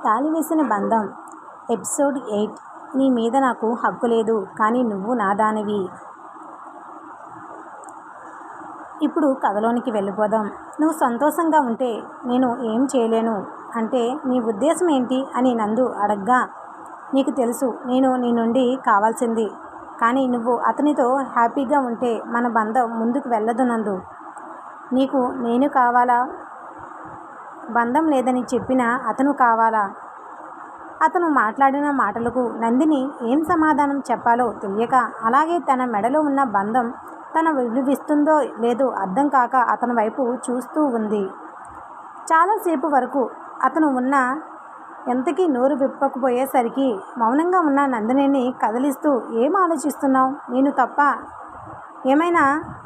తాళివేసిన బంధం ఎపిసోడ్ 8. నీ మీద నాకు హక్కు లేదు, కానీ నువ్వు నా దానివి. ఇప్పుడు కథలోనికి వెళ్ళిపోదాం. నువ్వు సంతోషంగా ఉంటే నేను ఏం చేయలేను అంటే నీ ఉద్దేశం ఏంటి అని నందు అడగ్గా, నీకు తెలుసు నేను నీ నుండి కావాల్సింది, కానీ నువ్వు అతనితో హ్యాపీగా ఉంటే మన బంధం ముందుకు వెళ్ళదు నందు. నీకు నేను కావాలా? బంధం లేదని చెప్పినా అతను కావాలా? అతను మాట్లాడిన మాటలకు నందిని ఏం సమాధానం చెప్పాలో తెలియక అలాగే తన మెడలో ఉన్న బంధం తన విలువిస్తుందో లేదో అర్థం కాక అతని వైపు చూస్తూ ఉంది. చాలాసేపు వరకు అతను ఎంతకీ నోరు విప్పకపోయేసరికి మౌనంగా ఉన్న నందినిని కదిలిస్తూ, ఏం ఆలోచిస్తున్నావు?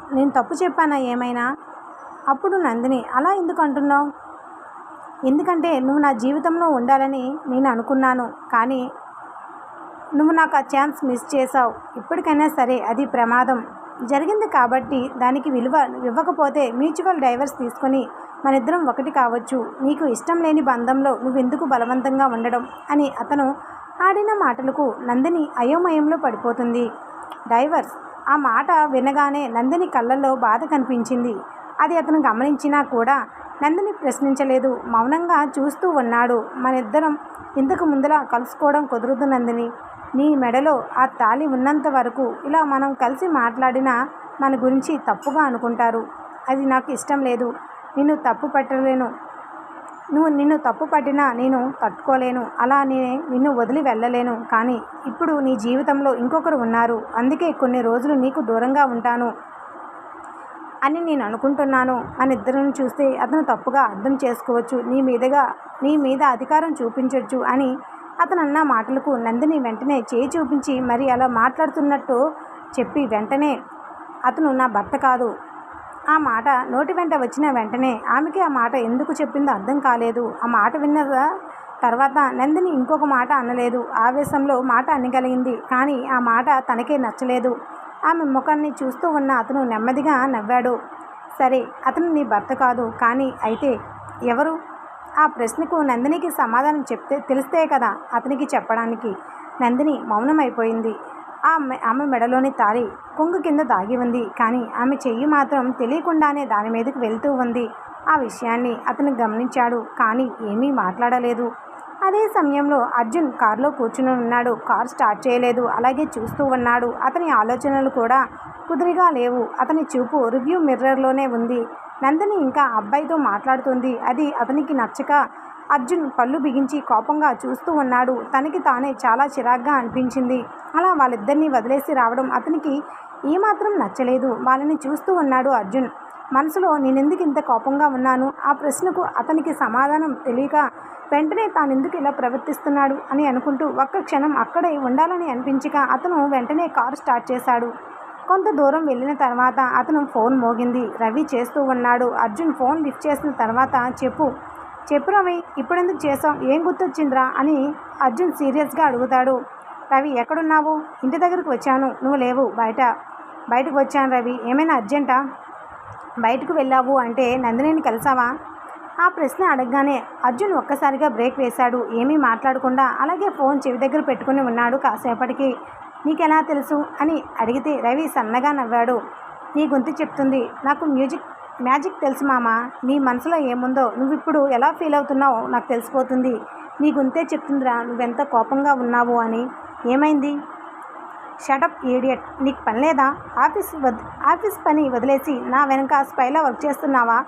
నేను తప్పు చెప్పానా ఏమైనా? అప్పుడు నందిని, అలా ఎందుకు అంటున్నావు? ఎందుకంటే నువ్వు నా జీవితంలో ఉండాలని నేను అనుకున్నాను, కానీ నువ్వు నాకు ఆ ఛాన్స్ మిస్ చేసావు. ఇప్పటికైనా సరే అది ప్రమాదం జరిగింది కాబట్టి దానికి విలువ ఇవ్వకపోతే మ్యూచువల్ డైవర్స్ తీసుకొని మనిద్దరం ఒకటి కావచ్చు. నీకు ఇష్టం లేని బంధంలో నువ్వెందుకు బలవంతంగా ఉండడం అని అతను ఆడిన మాటలకు నందిని అయోమయంలో పడిపోతుంది. డైవర్స్, ఆ మాట వినగానే నందిని కళ్ళల్లో బాధ కనిపించింది. అది అతను గమనించినా కూడా నందిని ప్రశ్నించలేదు, మౌనంగా చూస్తూ ఉన్నాడు. మనిద్దరం ఇంతకు ముందులా కలుసుకోవడం కుదరదు నందిని. నీ మెడలో ఆ తాళి ఉన్నంత వరకు ఇలా మనం కలిసి మాట్లాడినా మన గురించి తప్పుగా అనుకుంటారు. అది నాకు ఇష్టం లేదు. నిన్ను తప్పు పట్టినా నేను తట్టుకోలేను. అలా నిన్ను వదిలి వెళ్ళలేను. కానీ ఇప్పుడు నీ జీవితంలో ఇంకొకరు ఉన్నారు. అందుకే కొన్ని రోజులు నీకు దూరంగా ఉంటాను అని నేను అనుకుంటున్నాను. మనిద్దరిని చూస్తే అతను తప్పుగా అర్థం చేసుకోవచ్చు, నీ మీద అధికారం చూపించవచ్చు అని అతను అన్న మాటలకు నందిని వెంటనే చేయి చూపించి మరి అలా మాట్లాడుతున్నట్టు చెప్పి, వెంటనే అతను నా భర్త కాదు. ఆ మాట నోటి వెంట వచ్చిన వెంటనే ఆమెకి ఆ మాట ఎందుకు చెప్పిందో అర్థం కాలేదు. ఆ మాట విన్న తర్వాత నందిని ఇంకొక మాట అనలేదు. ఆవేశంలో మాట అనగలిగింది, కానీ ఆ మాట తనకే నచ్చలేదు. ఆమె ముఖాన్ని చూస్తూ ఉన్న అతను నెమ్మదిగా నవ్వాడు. సరే, అతను నీ భర్త కాదు, కానీ అయితే ఎవరు? ఆ ప్రశ్నకు నందినికి సమాధానం తెలిస్తే కదా అతనికి చెప్పడానికి. నందిని మౌనం అయిపోయింది. ఆమె మెడలోని తాళి కొంగు కింద దాగి ఉంది, కానీ ఆమె చెయ్యి మాత్రం తెలియకుండానే దాని మీదకి వెళ్తూ ఉంది. ఆ విషయాన్ని అతను గమనించాడు, కానీ ఏమీ మాట్లాడలేదు. అదే సమయంలో అర్జున్ కారులో కూర్చుని ఉన్నాడు. కారు స్టార్ట్ చేయలేదు. అలాగే చూస్తూ ఉన్నాడు. అతని ఆలోచనలు కూడా కుదురుగా లేవు. అతని చూపు రివ్యూ మిర్రర్లోనే ఉంది. నందిని ఇంకా అబ్బాయితో మాట్లాడుతుంది. అది అతనికి నచ్చక అర్జున్ పళ్ళు బిగించి కోపంగా చూస్తూ ఉన్నాడు. తనకి తానే చాలా చిరాగ్గా అనిపించింది. అలా వాళ్ళిద్దరినీ వదిలేసి రావడం అతనికి ఏమాత్రం నచ్చలేదు. వాళ్ళని చూస్తూ ఉన్నాడు అర్జున్. మనసులో నేనెందుకు ఇంత కోపంగా ఉన్నాను? ఆ ప్రశ్నకు అతనికి సమాధానం తెలియక వెంటనే తానెందుకు ఇలా ప్రవర్తిస్తున్నాడు అని అనుకుంటూ ఒక్క క్షణం అక్కడే ఉండాలని అనిపించక అతను వెంటనే కారు స్టార్ట్ చేశాడు. కొంత దూరం వెళ్ళిన తర్వాత అతను ఫోన్ మోగింది. రవి చేస్తూ ఉన్నాడు. అర్జున్ ఫోన్ లిఫ్ట్ చేసిన తర్వాత చెప్పు రవి, ఇప్పుడెందుకు చేసావు? ఏం గుర్తొచ్చిందిరా అని అర్జున్ సీరియస్గా అడుగుతాడు. రవి, ఎక్కడున్నావు? ఇంటి దగ్గరకు వచ్చాను, నువ్వు లేవు. బయటకు వచ్చాను రవి. ఏమైనా అర్జెంటా? బయటకు వెళ్ళావు అంటే నందినిని కలిసావా? ఆ ప్రశ్న అడగగానే అర్జున్ ఒక్కసారిగా బ్రేక్ వేశాడు. ఏమీ మాట్లాడకుండా అలాగే ఫోన్ చెవి దగ్గర పెట్టుకుని ఉన్నాడు. కాసేపటికి, నీకెలా తెలుసు అని అడిగితే రవి సన్నగా నవ్వాడు. నీ గొంతు చెప్తుంది. నాకు మ్యాజిక్ తెలుసు మామ. నీ మనసులో ఏముందో, నువ్విప్పుడు ఎలా ఫీల్ అవుతున్నావో నాకు తెలిసిపోతుంది. నీ గొంతే చెప్తుందిరా నువ్వెంత కోపంగా ఉన్నావు అని. ఏమైంది? షటప్ ఈడియట్, నీకు పని లేదా? ఆఫీస్ పని వదిలేసి నా వెనక స్పైలా వర్క్ చేస్తున్నావా?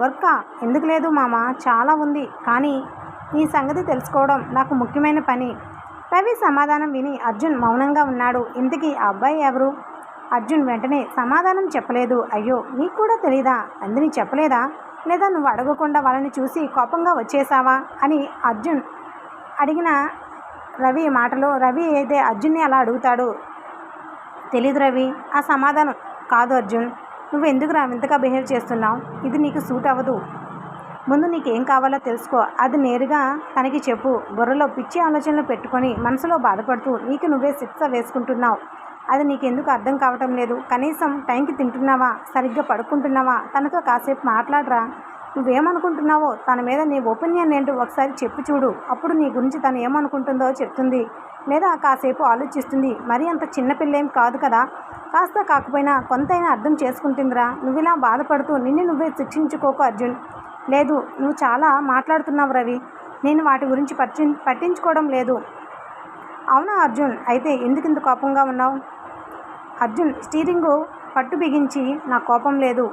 వర్కా? ఎందుకు లేదు మామ, చాలా ఉంది. కానీ నీ సంగతి తెలుసుకోవడం నాకు ముఖ్యమైన పని. రవి సమాధానం విని అర్జున్ మౌనంగా ఉన్నాడు. ఇంతకీ ఆ అబ్బాయి ఎవరు? అర్జున్ వెంటనే సమాధానం చెప్పలేదు. అయ్యో, నీకు కూడా తెలీదా? నందిని చెప్పలేదా? లేదా నువ్వు అడగకుండా వాళ్ళని చూసి కోపంగా వచ్చేసావా అని అర్జున్ అడిగిన రవి మాటలో రవి అయితే అర్జున్ని అలా అడుగుతాడు. తెలీదు రవి. ఆ సమాధానం కాదు అర్జున్. నువ్వు ఎందుకురా ఇంతగా బిహేవ్ చేస్తున్నావు? ఇది నీకు సూట్ అవ్వదు. ముందు నీకేం కావాలో తెలుసుకో, అది నేరుగా తనకి చెప్పు. బుర్రలో పిచ్చి ఆలోచనలు పెట్టుకొని మనసులో బాధపడుతూ నీకు నువ్వే శిక్ష వేసుకుంటున్నావు. అది నీకెందుకు అర్థం కావటం లేదు? కనీసం టైంకి తింటున్నావా? సరిగ్గా పడుకుంటున్నావా? తనతో కాసేపు మాట్లాడరా. నువ్వేమనుకుంటున్నావో తన మీద నీ ఒపీనియన్ ఏంటో ఒకసారి చెప్పి చూడు. అప్పుడు నీ గురించి తను ఏమనుకుంటుందో చెప్తుంది. లేదా కాసేపు ఆలోచిస్తుంది. మరీ అంత చిన్నపిల్లేం కాదు కదా. కాస్త కాకపోయినా కొంతైనా అర్థం చేసుకుంటుందిరా. నువ్వు ఇలా బాధపడుతూ నిన్ను నువ్వే శిక్షించుకోకు అర్జున్. లేదు, నువ్వు చాలా మాట్లాడుతున్నావు రవి. నేను వాటి గురించి పట్టించుకోవడం లేదు. అవునా అర్జున్? అయితే ఎందుకింత కోపంగా ఉన్నావు? అర్జున్ స్టీరింగు పట్టు బిగించి నా కోపం లేదు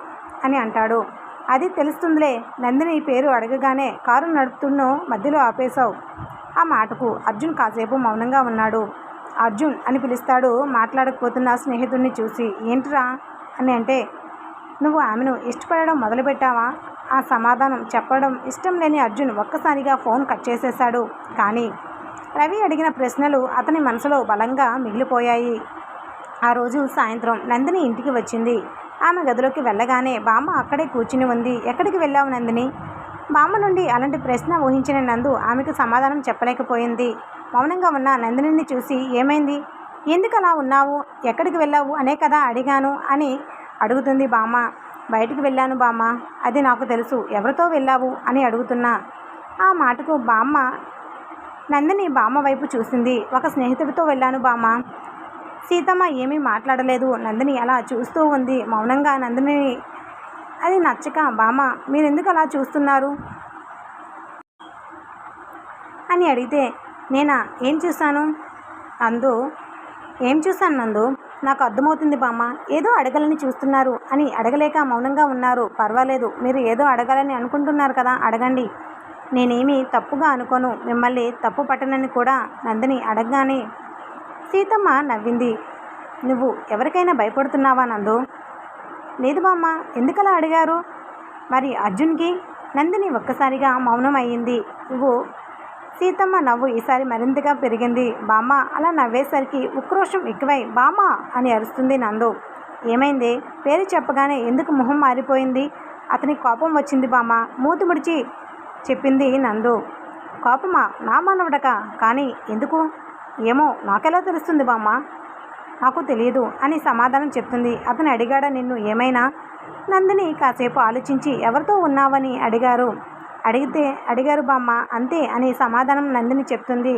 అని అంటాడు. అది తెలుస్తుందిలే. నందిని పేరు అడగగానే కారు నడుపుతున్నో మధ్యలో ఆపేశావు. ఆ మాటకు అర్జున్ కాసేపు మౌనంగా ఉన్నాడు. అర్జున్ అని పిలుస్తాడు మాట్లాడకపోతున్న స్నేహితుడిని చూసి. ఏంట్రా అని అంటే, నువ్వు ఆమెను ఇష్టపడడం మొదలుపెట్టావా? ఆ సమాధానం చెప్పడం ఇష్టం లేని అర్జున్ ఒక్కసారిగా ఫోన్ కట్ చేసేశాడు. కానీ రవి అడిగిన ప్రశ్నలు అతని మనసులో బలంగా మిగిలిపోయాయి. ఆ రోజు సాయంత్రం నందిని ఇంటికి వచ్చింది. ఆమె గదిలోకి వెళ్ళగానే బామ్మ అక్కడే కూర్చుని ఉంది. ఎక్కడికి వెళ్ళావు నందిని? బామ్మ నుండి అలాంటి ప్రశ్న ఊహించిన నందు ఆమెకు సమాధానం చెప్పలేకపోయింది. మౌనంగా ఉన్న నందినిని చూసి, ఏమైంది? ఎందుకు అలా ఉన్నావు? ఎక్కడికి వెళ్ళావు అనే కదా అడిగాను అని అడుగుతుంది బామ్మ. బయటికి వెళ్ళాను బామ్మ, అది నాకు తెలుసు. ఎవరితో వెళ్ళావు అని అడుగుతున్నా. ఆ మాటకు నందిని బామ్మ వైపు చూసింది. ఒక స్నేహితుడితో వెళ్ళాను బామ్మ. సీతమ్మ ఏమీ మాట్లాడలేదు. నందిని అలా చూస్తూ ఉంది మౌనంగా. నందిని అది నచ్చక, బామ్మ మీరెందుకు అలా చూస్తున్నారు అని అడిగితే, నేనా? ఏం చూశాను అందు. ఏం చూశాను నందు? నాకు అర్థమవుతుంది బామ్మ. ఏదో అడగాలని చూస్తున్నారు అని. అడగలేక మౌనంగా ఉన్నారు. పర్వాలేదు, మీరు ఏదో అడగాలని అనుకుంటున్నారు కదా, అడగండి. నేనేమీ తప్పుగా అనుకోను. మిమ్మల్ని తప్పు పట్టనని కూడా నందిని అడగగానే సీతమ్మ నవ్వింది. నువ్వు ఎవరికైనా భయపడుతున్నావా నందు? లేదు బామ్మ. ఎందుకలా అడిగారు? మరి అర్జున్కి? నందిని ఒక్కసారిగా మౌనం అయ్యింది. సీతమ్మ నవ్వు ఈసారి మరింతగా పెరిగింది. బామ్మ అలా నవ్వేసరికి ఉక్రోషం ఎక్కువై బామ్మ అని అరుస్తుంది నందు. ఏమైంది? పేరు చెప్పగానే ఎందుకు మొహం మారిపోయింది? అతనికి కోపం వచ్చింది బామ్మ. మూతి ముడిచి చెప్పింది నందు. కోపమా? నా మనవడక? కానీ ఎందుకు? ఏమో, నాకెలా తెలుస్తుంది బామ్మ? నాకు తెలియదు అని సమాధానం చెప్తుంది. అతను అడిగాడా నిన్ను ఏమైనా? నందిని కాసేపు ఆలోచించి ఎవరితో ఉన్నావని అడిగారు బామ్మ, అంతే అని సమాధానం నందిని చెప్తుంది.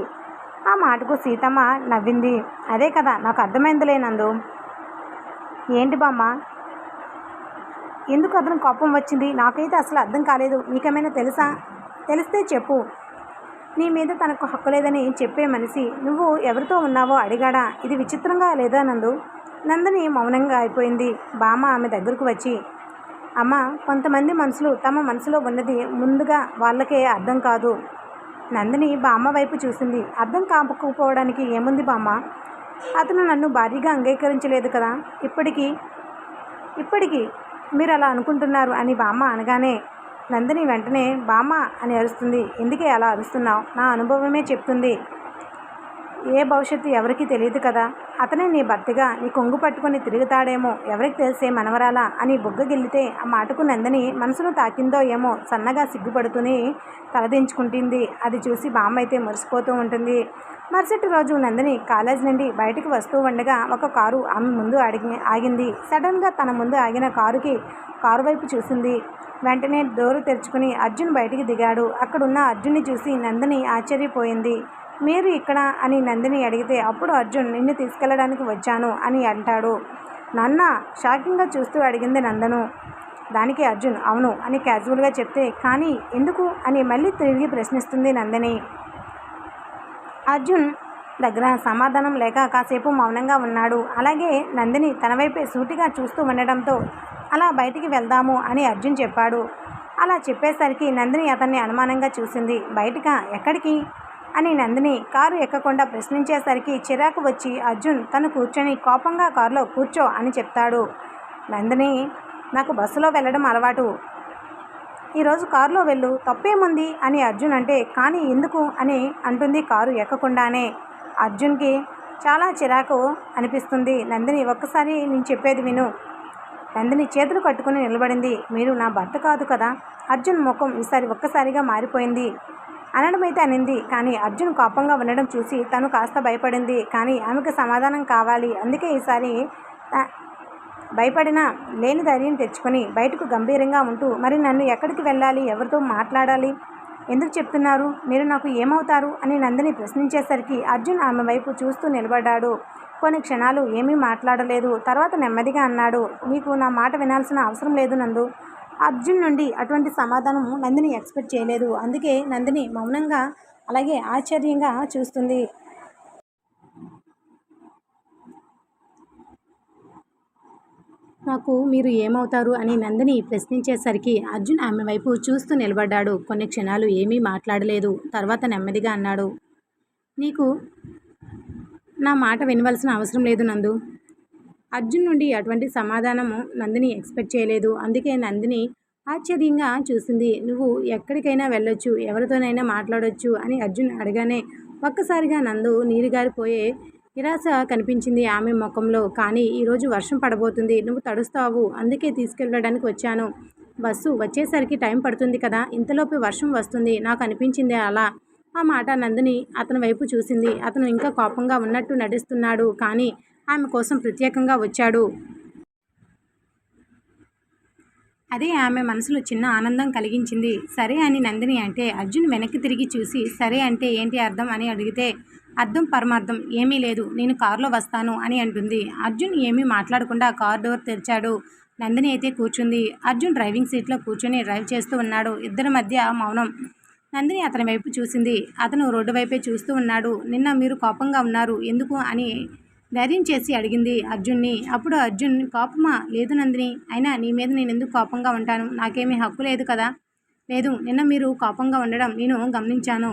ఆ మాటకు సీతమ్మ నవ్వింది. అదే కదా నాకు అర్థమైందిలే నందు. ఏంటి బామ్మ? ఎందుకు అతను కోపం వచ్చింది? నాకైతే అసలు అర్థం కాలేదు. నీకేమైనా తెలుసా? తెలిస్తే చెప్పు. నీ మీద తనకు హక్కు లేదని చెప్పే మనిషి నువ్వు ఎవరితో ఉన్నావో అడిగాడా? ఇది విచిత్రంగా లేదా నందు? నందిని మౌనంగా అయిపోయింది. బామ్మ ఆమె దగ్గరకు వచ్చి, అమ్మ, కొంతమంది మనుషులు తమ మనసులో ఉన్నది ముందుగా వాళ్ళకే అర్థం కాదు. నందిని బామ్మ వైపు చూసింది. అర్థం కాకపోవడానికి ఏముంది బామ్మ? అతను నన్ను భారీగా అంగీకరించలేదు కదా. ఇప్పటికీ మీరు అలా అనుకుంటున్నారు అని బామ్మ అనగానే నందిని వెంటనే బామ్మ అని అరుస్తుంది. ఎందుకే అలా అరుస్తున్నావు? నా అనుభవమే చెప్తుంది. ఏ భవిష్యత్తు ఎవరికి తెలియదు కదా. అతనే నీ భర్తగా నీ కొంగు పట్టుకొని తిరుగుతాడేమో, ఎవరికి తెలిసే మనవరాలా అని బుగ్గగిల్లితే ఆ మాటకు నందిని మనసును తాకిందో ఏమో సన్నగా సిగ్గుపడుతూనే తలదించుకుంటుంది. అది చూసి బామ్మ అయితే మురిసిపోతూ ఉంటుంది. మరుసటి రోజు నందిని కాలేజ్ నుండి బయటకు వస్తూ ఉండగా ఒక కారు ఆమె ముందు ఆగింది. సడన్గా తన ముందు ఆగిన కారు వైపు చూసింది. వెంటనే డోరు తెరుచుకుని అర్జున్ బయటికి దిగాడు. అక్కడున్న అర్జున్ని చూసి నందిని ఆశ్చర్యపోయింది. మీరు ఇక్కడ అని నందిని అడిగితే అప్పుడు అర్జున్ నిన్ను తీసుకెళ్ళడానికి వచ్చాను అని అంటాడు. నన్న షాకింగ్గా చూస్తూ అడిగింది నందను. దానికి అర్జున్ అవును అని క్యాజువల్గా చెప్తే, కానీ ఎందుకు అని మళ్ళీ తిరిగి ప్రశ్నిస్తుంది నందిని. అర్జున్ దగ్గర సమాధానం లేక కాసేపు మౌనంగా ఉన్నాడు. అలాగే నందిని తన వైపే సూటిగా చూస్తూ ఉండడంతో అలా బయటికి వెళ్దాము అని అర్జున్ చెప్పాడు. అలా చెప్పేసరికి నందిని అతన్ని అనుమానంగా చూసింది. బయటికా? ఎక్కడికి అని నందిని కారు ఎక్కకుండా ప్రశ్నించేసరికి చిరాకు వచ్చి అర్జున్ తను కూర్చొని కోపంగా కారులో కూర్చో అని చెప్తాడు. నందిని నాకు బస్సులో వెళ్ళడం అలవాటు, ఈరోజు కారులో వెళ్ళు, తప్పేముంది అని అర్జున్ అంటే, కానీ ఎందుకు అని అంటుంది కారు ఎక్కకుండానే. అర్జున్కి చాలా చిరాకు అనిపిస్తుంది. నందిని ఒక్కసారి నేను చెప్పేది విను. నందిని చేతులు కట్టుకుని నిలబడింది. మీరు నా భర్త కాదు కదా. అర్జున్ ముఖం ఈసారి ఒక్కసారిగా మారిపోయింది. అనడమైతే అనింది, కానీ అర్జున్ కోపంగా ఉండడం చూసి తను కాస్త భయపడింది. కానీ ఆమెకు సమాధానం కావాలి. అందుకే ఈసారి భయపడినా లేని ధైర్యం తెచ్చుకొని బయటకు గంభీరంగా ఉంటూ, మరి నన్ను ఎక్కడికి వెళ్ళాలి, ఎవరితో మాట్లాడాలి, ఎందుకు చెప్తున్నారు, మీరు నాకు ఏమవుతారు అని నందిని ప్రశ్నించేసరికి అర్జున్ ఆమె వైపు చూస్తూ నిలబడ్డాడు. కొన్ని క్షణాలు ఏమీ మాట్లాడలేదు. తర్వాత నెమ్మదిగా అన్నాడు, నీకు నా మాట వినాల్సిన అవసరం లేదు నందు. అర్జున్ నుండి అటువంటి సమాధానం నందిని ఎక్స్పెక్ట్ చేయలేదు. అందుకే నందిని మౌనంగా అలాగే ఆశ్చర్యంగా చూస్తుంది. నాకు మీరు ఏమవుతారు అని నందిని ప్రశ్నించేసరికి అర్జున్ ఆమె వైపు చూస్తూ నిలబడ్డాడు. కొన్ని క్షణాలు ఏమీ మాట్లాడలేదు. తర్వాత నెమ్మదిగా అన్నాడు, నీకు నా మాట వినవలసిన అవసరం లేదు నందు. అర్జున్ నుండి అటువంటి సమాధానము నందిని ఎక్స్పెక్ట్ చేయలేదు. అందుకే నందిని ఆశ్చర్యంగా చూసింది. నువ్వు ఎక్కడికైనా వెళ్ళొచ్చు, ఎవరితోనైనా మాట్లాడొచ్చు అని అర్జున్ అడగానే ఒక్కసారిగా నందు నీరుగారిపోయే నిరాశ కనిపించింది ఆమె ముఖంలో. కానీ ఈరోజు వర్షం పడబోతుంది, నువ్వు తడుస్తావు, అందుకే తీసుకెళ్ళడానికి వచ్చాను. బస్సు వచ్చేసరికి టైం పడుతుంది కదా, ఇంతలోపు వర్షం వస్తుంది, నాకు అనిపించింది అలా. ఆ మాట నందిని అతని వైపు చూసింది. అతను ఇంకా కోపంగా ఉన్నట్టు నటిస్తున్నాడు, కానీ ఆమె కోసం ప్రత్యేకంగా వచ్చాడు. అదే ఆమె మనసులో చిన్న ఆనందం కలిగించింది. సరే అని నందిని అంటే అర్జున్ వెనక్కి తిరిగి చూసి, సరే అంటే ఏంటి అర్థం అని అడిగితే, అర్థం పరమార్థం ఏమీ లేదు, నేను కారులో వస్తాను అని అంటుంది. అర్జున్ ఏమీ మాట్లాడకుండా కార్ డోర్ తెరిచాడు. నందిని అయితే కూర్చుంది. అర్జున్ డ్రైవింగ్ సీట్లో కూర్చొని డ్రైవ్ చేస్తూ ఉన్నాడు. ఇద్దరి మధ్య మౌనం. నందిని అతని వైపు చూసింది. అతను రోడ్డు వైపే చూస్తూ ఉన్నాడు. నిన్న మీరు కోపంగా ఉన్నారు, ఎందుకు అని ధైర్యం చేసి అడిగింది అర్జున్ని. అప్పుడు అర్జున్, కోపమా? లేదు నందిని, అయినా నీ మీద నేను ఎందుకు కోపంగా ఉంటాను, నాకేమీ హక్కు లేదు కదా. లేదు, నిన్న మీరు కోపంగా ఉండడం నేను గమనించాను,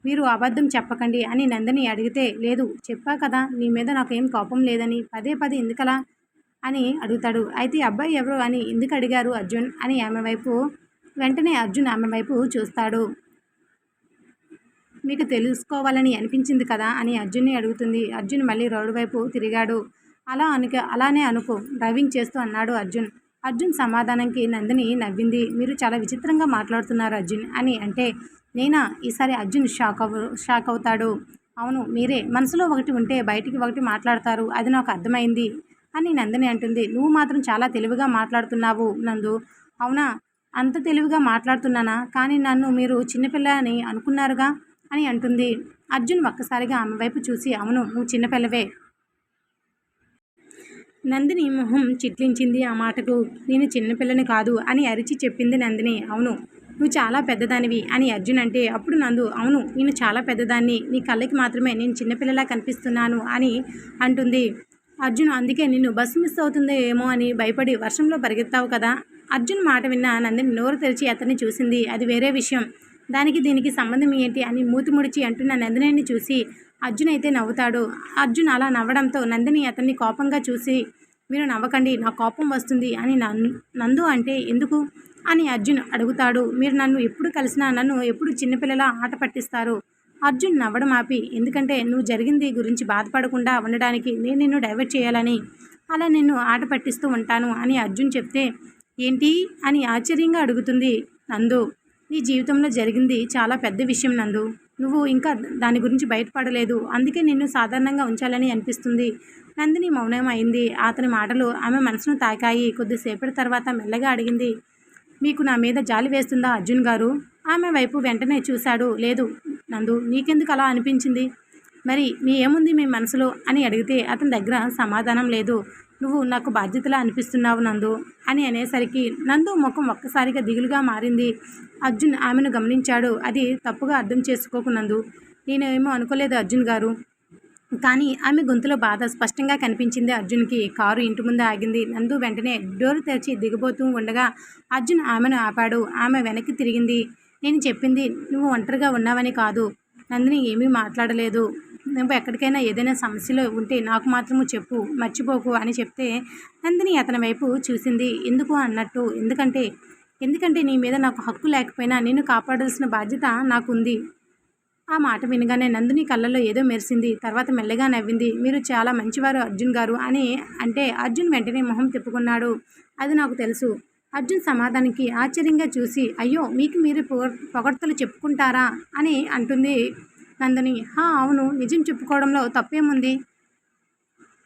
మీరు అబద్ధం చెప్పకండి అని నందిని అడిగితే, లేదు చెప్పా కదా నీ మీద నాకేం కోపం లేదని, పదే పదే ఎందుకలా అని అడుగుతాడు. అయితే అబ్బాయి ఎవరు అని ఎందుకు అడిగారు అర్జున్ అని ఆమె వైపు వెంటనే అర్జున్ ఆమె వైపు చూస్తాడు. మీకు తెలుసుకోవాలని అనిపించింది కదా అని అర్జున్ని అడుగుతుంది. అర్జున్ మళ్ళీ రోడ్డు వైపు తిరిగాడు. అలానే అనుకో డ్రైవింగ్ చేస్తూ అన్నాడు అర్జున్. అర్జున్ సమాధానంకి నందిని నవ్వింది. మీరు చాలా విచిత్రంగా మాట్లాడుతున్నారు అర్జున్ అని అంటే, నేనా? ఈసారి అర్జున్ షాక్ అవుతాడు. అవును మీరే, మనసులో ఒకటి ఉంటే బయటికి ఒకటి మాట్లాడతారు, అది నాకు అర్థమైంది అని నందిని అంటుంది. నువ్వు మాత్రం చాలా తెలివిగా మాట్లాడుతున్నావు నందు. అవునా? అంత తెలివిగా మాట్లాడుతున్నానా? కానీ నన్ను మీరు చిన్నపిల్ల అని అనుకున్నారుగా అని అంటుంది. అర్జున్ ఒక్కసారిగా ఆమె వైపు చూసి, అవును నువ్వు చిన్నపిల్లవే. నందిని మొహం చిట్లించింది ఆ మాటకు. నేను చిన్నపిల్లని కాదు అని అరిచి చెప్పింది నందిని. అవును నువ్వు చాలా పెద్దదానివి అని అర్జున్ అంటే, అప్పుడు నందు, అవును నేను చాలా పెద్దదాన్ని, నీ కళ్ళకి మాత్రమే నేను చిన్నపిల్లలా కనిపిస్తున్నాను అని అంటుంది. అర్జున్, అందుకే నిన్ను బస్సు మిస్ అవుతుందో ఏమో అని భయపడి వర్షంలో పరిగెత్తావు కదా. అర్జున్ మాట విన్న నందిని నోరు తెరిచి అతన్ని చూసింది. అది వేరే విషయం, దానికి దీనికి సంబంధం ఏంటి అని మూతి ముడిచి అంటున్న నందినిని చూసి అర్జున్ అయితే నవ్వుతాడు. అర్జున్ అలా నవ్వడంతో నందిని అతన్ని కోపంగా చూసి, మీరు నవ్వకండి, నా కోపం వస్తుంది అని నందు అంటే ఎందుకు అని అర్జున్ అడుగుతాడు. మీరు నన్ను ఎప్పుడు కలిసినా నన్ను ఎప్పుడు చిన్నపిల్లలా ఆట పట్టిస్తారు. అర్జున్ నవ్వడం ఆపి, ఎందుకంటే నువ్వు జరిగింది గురించి బాధపడకుండా ఉండడానికి నేను నిన్ను డైవర్ట్ చేయాలని అలా నిన్ను ఆట పట్టిస్తూ ఉంటాను అని అర్జున్ చెప్తే, ఏంటి అని ఆశ్చర్యంగా అడుగుతుంది నందు. నీ జీవితంలో జరిగింది చాలా పెద్ద విషయం నందు, నువ్వు ఇంకా దాని గురించి బయటపడలేదు, అందుకే నిన్ను సాధారణంగా ఉంచాలని అనిపిస్తుంది. నందిని మౌనం అయింది. అతని మాటలు ఆమె మనసును తాకాయి. కొద్దిసేపటి తర్వాత మెల్లగా అడిగింది, మీకు నా మీద జాలి వేస్తుందా అర్జున్ గారు? ఆమె వైపు వెంటనే చూశాడు. లేదు నందు, నీకెందుకు అలా అనిపించింది? మరి ఏముంది మీ మనసులో అని అడిగితే అతని దగ్గర సమాధానం లేదు. నువ్వు నాకు బాధ్యతలా అనిపిస్తున్నావు నందు అని అనేసరికి నందు ముఖం ఒక్కసారిగా దిగులుగా మారింది. అర్జున్ ఆమెను గమనించాడు. అది తప్పుగా అర్థం చేసుకోకు నందు, నేనేమో అనుకోలేదు అర్జున్ గారు. కానీ ఆమె గొంతులో బాధ స్పష్టంగా కనిపించింది అర్జున్కి. కారు ఇంటి ముందు ఆగింది. నందు వెంటనే డోరు తెరిచి దిగబోతూ ఉండగా అర్జున్ ఆమెను ఆపాడు. ఆమె వెనక్కి తిరిగింది. నేను చెప్పింది నువ్వు ఒంటరిగా ఉన్నావని కాదు. నందిని ఏమీ మాట్లాడలేదు. నువ్వు ఎక్కడికైనా ఏదైనా సమస్యలో ఉంటే నాకు మాత్రము చెప్పు, మర్చిపోకు అని చెప్తే నందిని అతని వైపు చూసింది. ఎందుకు అన్నట్టు, ఎందుకంటే నీ మీద నాకు హక్కు లేకపోయినా నిన్ను కాపాడాల్సిన బాధ్యత నాకుంది. ఆ మాట వినగానే నందిని కళ్ళల్లో ఏదో మెరిసింది. తర్వాత మెల్లగా నవ్వింది. మీరు చాలా మంచివారు అర్జున్ గారు అని అంటే అర్జున్ వెంటనే మొహం తిప్పుకున్నాడు. అది నాకు తెలుసు. అర్జున్ సమాధానానికి ఆశ్చర్యంగా చూసి, అయ్యో మీకు మీరు పొగడ్తలు చెప్పుకుంటారా అని అంటుంది నందిని. అవును, నిజం చెప్పుకోవడంలో తప్పేముంది?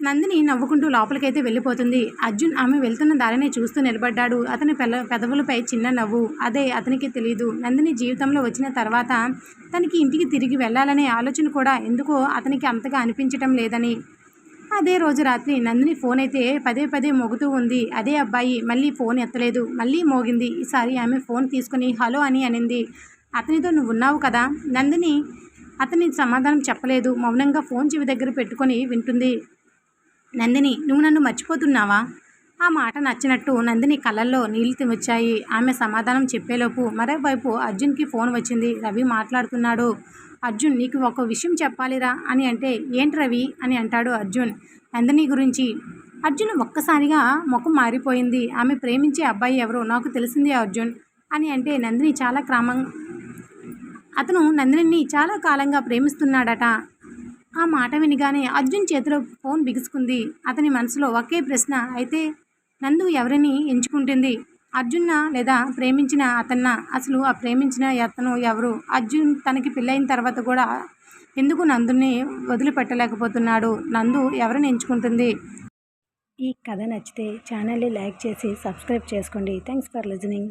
నందిని నవ్వుకుంటూ లోపలికైతే వెళ్ళిపోతుంది. అర్జున్ ఆమె వెళ్తున్న దారిని చూస్తూ నిలబడ్డాడు. అతని పెదవులపై చిన్న నవ్వు. అదే అతనికి తెలీదు. నందిని జీవితంలో వచ్చిన తర్వాత తనకి ఇంటికి తిరిగి వెళ్ళాలనే ఆలోచన కూడా ఎందుకో అతనికి అంతగా అనిపించటం లేదని. అదే రోజు రాత్రి నందిని ఫోన్ అయితే పదే పదే మోగుతూ ఉంది. అదే అబ్బాయి మళ్ళీ ఫోన్ ఎత్తలేదు. మళ్ళీ మోగింది. ఈసారి ఆమె ఫోన్ తీసుకుని హలో అని అనింది. అతనితో నువ్వు ఉన్నావు కదా. నందిని అతని సమాధానం చెప్పలేదు. మౌనంగా ఫోన్ చెవి దగ్గర పెట్టుకొని వింటుంది. నందిని, నువ్వు నన్ను మర్చిపోతున్నావా? ఆ మాట నచ్చినట్టు నందిని కళ్ళల్లో నీళ్ళు వచ్చాయి. ఆమె సమాధానం చెప్పేలోపు మరోవైపు అర్జున్కి ఫోన్ వచ్చింది. రవి మాట్లాడుతున్నాడు. అర్జున్, నీకు ఒక విషయం చెప్పాలిరా అని అంటే, ఏంటి రవి అని అంటాడు అర్జున్. నందిని గురించి. అర్జున్ ఒక్కసారిగా ముఖం మారిపోయింది. ఆమె ప్రేమించే అబ్బాయి ఎవరో నాకు తెలిసింది అర్జున్ అని అంటే, నందిని చాలా అతను నందినిని చాలా కాలంగా ప్రేమిస్తున్నాడట. ఆ మాట వినగానే అర్జున్ చేతిలో ఫోన్ బిగుసుకుంది. అతని మనసులో ఒకే ప్రశ్న. అయితే నందు ఎవరిని ఎంచుకుంటుంది? అర్జున్నా లేదా ప్రేమించిన అతన్నా? అసలు ఆ ప్రేమించిన అతను ఎవరు? అర్జున్ తనకి పెళ్ళైన తర్వాత కూడా ఎందుకు నందుని వదిలిపెట్టలేకపోతున్నాడు? నందు ఎవరిని ఎంచుకుంటుంది? ఈ కథ నచ్చితే ఛానల్ని లైక్ చేసి సబ్స్క్రైబ్ చేసుకోండి. Thanks for listening.